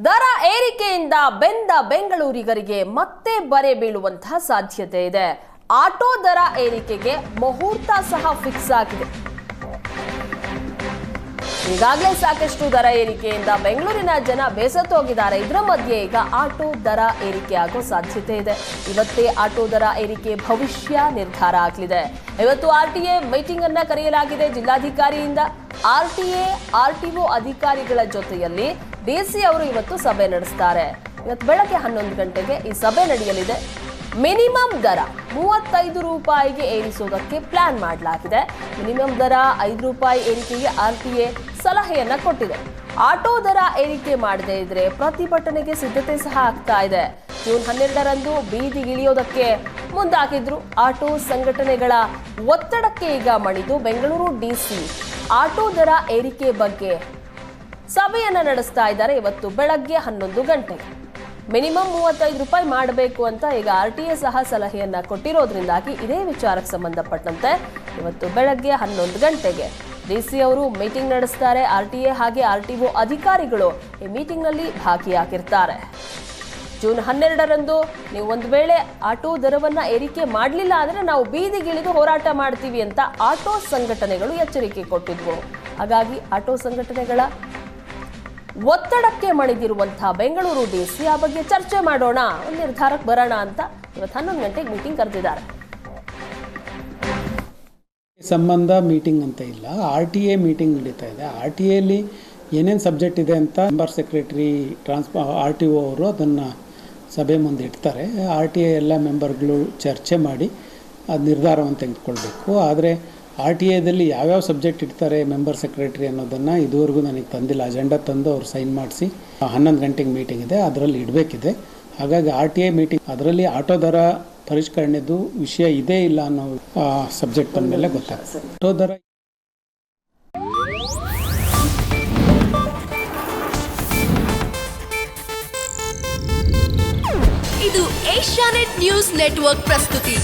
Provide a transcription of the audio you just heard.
ದರ ಏರಿಕೆಯಿಂದ ಬೆಂದ ಬೆಂಗಳೂರಿಗರಿಗೆ ಮತ್ತೆ ಬರೆ ಬೀಳುವಂತಹ ಸಾಧ್ಯತೆ ಇದೆ. ಆಟೋ ದರ ಏರಿಕೆಗೆ ಮುಹೂರ್ತ ಸಹ ಫಿಕ್ಸ್ ಆಗಿದೆ. ಈಗಾಗಲೇ ಸಾಕಷ್ಟು ದರ ಏರಿಕೆಯಿಂದ ಬೆಂಗಳೂರಿನ ಜನ ಬೇಸತ್ತೋಗಿದ್ದಾರೆ. ಇದರ ಮಧ್ಯೆ ಈಗ ಆಟೋ ದರ ಏರಿಕೆ ಆಗೋ ಸಾಧ್ಯತೆ ಇದೆ. ಇವತ್ತೇ ಆಟೋ ದರ ಏರಿಕೆ ಭವಿಷ್ಯ ನಿರ್ಧಾರ ಆಗಲಿದೆ. ಇವತ್ತು ಆರ್ಟಿಎ ಮೀಟಿಂಗ್ ಅನ್ನ ಕರೆಯಲಾಗಿದೆ. ಜಿಲ್ಲಾಧಿಕಾರಿಯಿಂದ ಆರ್ಟಿಒ ಅಧಿಕಾರಿಗಳ ಜೊತೆಯಲ್ಲಿ ಡಿಸಿ ಅವರು ಇವತ್ತು ಸಭೆ ನಡೆಸ್ತಾರೆ. ಇವತ್ತು ಬೆಳಗ್ಗೆ 11 ಗಂಟೆಗೆ ಈ ಸಭೆ ನಡೆಯಲಿದೆ. ಮಿನಿಮಮ್ ದರ 35 ರೂಪಾಯಿಗೆ ಏರಿಸುವುದಕ್ಕೆ ಪ್ಲಾನ್ ಮಾಡಲಾಗಿದೆ. ಮಿನಿಮಮ್ ದರ 5 ರೂಪಾಯಿ ಏರಿಕೆಗೆ ಆರ್ಟಿಎ ಸಲಹೆಯನ್ನ ಕೊಟ್ಟಿದೆ. ಆಟೋ ದರ ಏರಿಕೆ ಮಾಡದೇ ಇದ್ರೆ ಪ್ರತಿಭಟನೆಗೆ ಸಿದ್ಧತೆ ಸಹ ಆಗ್ತಾ ಇದೆ. ಜೂನ್ 12ರಂದು ಬೀದಿಗಿಳಿಯೋದಕ್ಕೆ ಮುಂದಾಗಿದ್ರು. ಆಟೋ ಸಂಘಟನೆಗಳ ಒತ್ತಡಕ್ಕೆ ಈಗ ಮಣಿದು ಬೆಂಗಳೂರು ಡಿಸಿ ಆಟೋ ದರ ಏರಿಕೆ ಬಗ್ಗೆ ಸಭೆಯನ್ನ ನಡೆಸ್ತಾ ಇದ್ದಾರೆ. ಇವತ್ತು ಬೆಳಗ್ಗೆ 11 ಗಂಟೆಗೆ ಮಿನಿಮಮ್ 35 ರೂಪಾಯಿ ಮಾಡಬೇಕು ಅಂತ ಈಗ ಆರ್ಟಿಎ ಸಹ ಸಲಹೆಯನ್ನ ಕೊಟ್ಟಿರೋದ್ರಿಂದಾಗಿ ಇದೇ ವಿಚಾರಕ್ಕೆ ಸಂಬಂಧಪಟ್ಟಂತೆ ಇವತ್ತು ಬೆಳಗ್ಗೆ 11 ಗಂಟೆಗೆ ಡಿಸಿ ಅವರು ಮೀಟಿಂಗ್ ನಡೆಸ್ತಾರೆ. ಆರ್ಟಿಎ ಹಾಗೆ ಆರ್ಟಿಒ ಅಧಿಕಾರಿಗಳು ಈ ಮೀಟಿಂಗ್ ನಲ್ಲಿ ಭಾಗಿಯಾಗಿರ್ತಾರೆ. ಜೂನ್ 12ರಂದು ನೀವು ಒಂದು ವೇಳೆ ಆಟೋ ದರವನ್ನ ಏರಿಕೆ ಮಾಡಲಿಲ್ಲ ಅಂದ್ರೆ ನಾವು ಬೀದಿಗಿಳಿದು ಹೋರಾಟ ಮಾಡ್ತೀವಿ ಅಂತ ಆಟೋ ಸಂಘಟನೆಗಳು ಎಚ್ಚರಿಕೆ ಕೊಟ್ಟಿದ್ವು. ಹಾಗಾಗಿ ಆಟೋ ಸಂಘಟನೆಗಳ ಒತ್ತಡಕ್ಕೆ ಮಣಿದಿರುವಂತಹ ಬೆಂಗಳೂರು ಡಿಸಿ ಆ ಬಗ್ಗೆ ಚರ್ಚೆ ಮಾಡೋಣ, ಒಂದು ನಿರ್ಧಾರಕ್ಕೆ ಬರೋಣ ಅಂತ ಇವತ್ತು 11 ಗಂಟೆಗೆ ಮೀಟಿಂಗ್ ಕರೆದಿದ್ದಾರೆ. ಸಂಬಂಧ ಮೀಟಿಂಗ್ ಅಂತ ಇಲ್ಲ, ಆರ್ಟಿಎ ಮೀಟಿಂಗ್ ನಡೀತಾ ಇದೆ. ಆರ್ಟಿಎಲ್ಲಿ ಏನೇನು ಸಬ್ಜೆಕ್ಟ್ ಇದೆ ಅಂತ ಮೆಂಬರ್ ಸೆಕ್ರೆಟರಿ ಆರ್ಟಿಒ ಅವರು ಅದನ್ನು ಸಭೆ ಮುಂದೆ ಇಡ್ತಾರೆ. ಆರ್ಟಿಎ ಎಲ್ಲ ಮೆಂಬರ್ಗಳು ಚರ್ಚೆ ಮಾಡಿ ಅದು ನಿರ್ಧಾರವನ್ನು ತೆಗೆದುಕೊಳ್ಬೇಕು. ಆದರೆ ಆರ್ಟಿಎದಲ್ಲಿ ಯಾವ್ಯಾವ ಸಬ್ಜೆಕ್ಟ್ ಇಡ್ತಾರೆ ಮೆಂಬರ್ ಸೆಕ್ರೆಟರಿ ಅನ್ನೋದನ್ನು ಇದುವರೆಗೂ ನನಗೆ ತಂದಿಲ್ಲ. ಅಜೆಂಡಾ ತಂದು ಅವ್ರು ಸೈನ್ ಮಾಡಿಸಿ 11 ಗಂಟೆಗೆ ಮೀಟಿಂಗ್ ಇದೆ, ಅದರಲ್ಲಿ ಇಡಬೇಕಿದೆ. ಹಾಗಾಗಿ ಆರ್ಟಿಎ ಮೀಟಿಂಗ್ ಅದರಲ್ಲಿ ಆಟೋ ದರ ಪರಿಷ್ಕರಣೆದು ವಿಷಯ ಇದೆ ಇಲ್ಲ ಅನ್ನೋ ಸಬ್ಜೆಕ್ಟ್ ಬಂದ ಮೇಲೆ ಗೊತ್ತಾಗ್ತದೆ. ಆಟೋ ದರ ಇದು ಏಷ್ಯಾನೆಟ್ ನ್ಯೂಸ್ ನೆಟ್ವರ್ಕ್ ಪ್ರಸ್ತುತಿ.